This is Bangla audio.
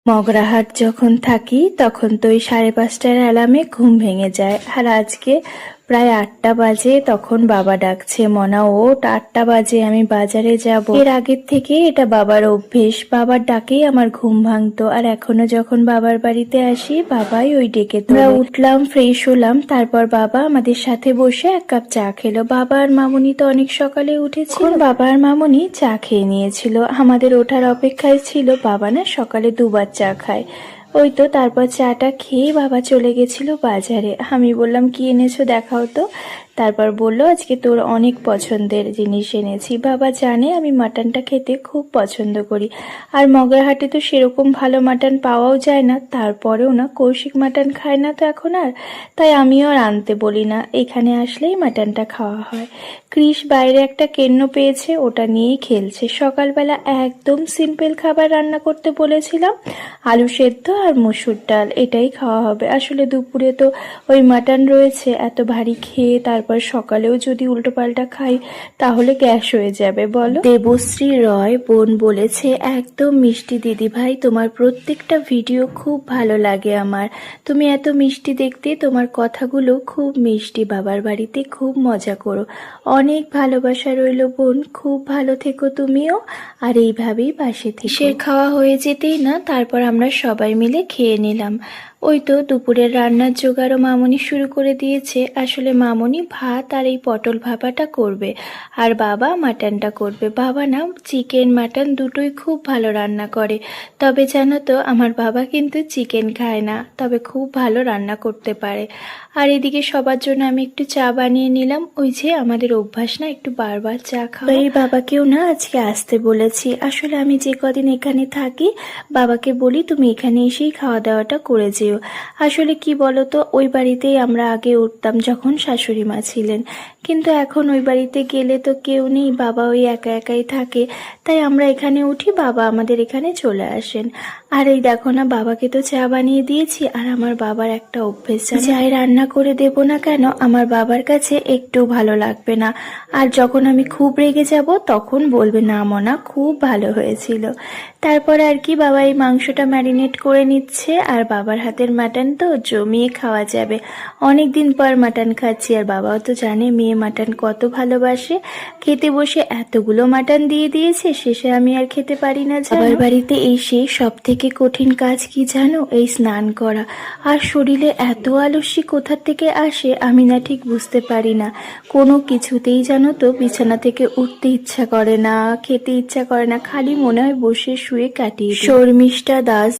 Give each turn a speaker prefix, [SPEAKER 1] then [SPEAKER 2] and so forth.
[SPEAKER 1] মগরাহাট যখন থাকি তখন তো ওই 5:30টার অ্যালার্মে ঘুম ভেঙে যায়। আর আজকে প্রায় 8টা বাজে, তখন বাবা ডাকছে, মনা ওঠ, 8টা বাজে, আমি বাজারে যাব। এর আগের থেকে এটা বাবার অভ্যেস, বাবার ডাকেই আমার ঘুম ভাঙতো। আর এখনো যখন বাবার বাড়িতে আসি বাবাই ওই ডেকে তোলে। আমরা উঠলাম, ফ্রেশ হলাম, তারপর বাবা আমাদের সাথে বসে 1 কাপ চা খেলো। বাবা আর মামুনি তো অনেক সকালে উঠেছিল, বাবা আর মামুনি চা খেয়ে নিয়েছিল, আমাদের ওঠার অপেক্ষায় ছিল। বাবা না সকালে 2বার চা খায়। ওই তো তারপর চাটা খেয়ে বাবা চলে গেছিল বাজারে। আমি বললাম কি এনেছো দেখাও তো। তারপর বলল আজকে তোর অনেক পছন্দের জিনিস এনেছি। বাবা জানে আমি মাটনটা খেতে খুব পছন্দ করি, আর মগরাহাটে তো সেরকম ভালো মাটন পাওয়াও যায় না। তারপরেও না কৌশিক মাটন খায় না তো এখন আর, তাই আমিও আর আনতে বলি না, এখানে আসলেই মাটনটা খাওয়া হয়। ক্রিস বাইরে একটা কেন্ন পেয়েছে, ওটা নিয়েই খেলছে। সকালবেলা একদম সিম্পল খাবার রান্না করতে বলেছিলাম, আলু সেদ্ধ আর মসুর ডাল, এটাই খাওয়া হবে। আসলে দুপুরে তো ওই মাটন রয়েছে, এত ভারী খেয়ে তারপর সকালেও যদি উল্টোপাল্টা খাই তাহলে গ্যাস হয়ে যাবে বলো। দেবশ্রী রয় বোন বলেছে, একদম মিষ্টি দিদি ভাই, তোমার প্রত্যেকটা ভিডিও খুব ভালো লাগে আমার, তুমি এত মিষ্টি দেখতে, তোমার কথাগুলো খুব মিষ্টি, বাবার বাড়িতে খুব মজা করো, অনেক ভালোবাসা রইল বোন, খুব ভালো থেকো তুমিও, আর এইভাবেই পাশে থেকে। সে খাওয়া হয়ে যেতেই না তারপর আমরা সবাই মিলে খেয়ে নিলাম। ওই তো দুপুরের রান্নার জোগাড়ও মামনি শুরু করে দিয়েছে। আসলে মামনি ভাত আর এই পটল ভাপাটা করবে, আর বাবা মাটনটা করবে। বাবা না চিকেন মাটন দুটোই খুব ভালো রান্না করে, তবে জানো তো আমার বাবা কিন্তু চিকেন খায় না, তবে খুব ভালো রান্না করতে পারে। আর এদিকে সবার জন্য আমি একটু চা বানিয়ে নিলাম, ওই যে আমাদের অভ্যাস না একটু বারবার চা খাওয়া। এই বাবাকেও না আজকে আসতে বলেছি। আসলে আমি যে কদিন এখানে থাকি বাবাকে বলি তুমি এখানে এসেই খাওয়া দাওয়াটা করে যেও। আসলে কি বলতো, ওই বাড়িতেই আমরা আগে উঠতাম যখন শাশুড়ি মা ছিলেন, কিন্তু এখন ওই বাড়িতে গেলে তো কেউ নেই, বাবা ওই একা একাই থাকে, তাই আমরা এখানে উঠি, বাবা আমাদের এখানে চলে আসেন। আর এই দেখো না, বাবাকে তো চা বানিয়ে দিয়েছি, আর আমার বাবার একটা অভ্যেস, যাই রান্না করে দেব না কেন আমার বাবার কাছে একটু ভালো লাগবে না, আর যখন আমি খুব রেগে যাব তখন বলবে না মনা খুব ভালো হয়েছিল। তারপর আর কি বাবা এই মাংসটা ম্যারিনেট করে নিচ্ছে, আর বাবার হাতের মাটন তো জমিয়ে খাওয়া যাবে, অনেক দিন পর মাটন খাচ্ছি, আর বাবাও তো জানে মেয়ে মাটন কত ভালোবাসে। খেতে বসে এতগুলো মাটন দিয়ে দিয়েছে, শেষে আমি আর খেতে পারি না। বাবার বাড়িতে এসে সব থেকে কঠিন কাজ কি জানো, এই স্নান করা। আর শরীরে এত আলস্যি কোথা থেকে আসে আমি না ঠিক বুঝতে পারি না, কোনো কিছুতেই জানো তো বিছানা থেকে উঠতে ইচ্ছা করে না, খেতে ইচ্ছা করে না, খালি মনে হয় বসে শুয়ে কাটিয়ে। শর্মিষ্ঠা দাস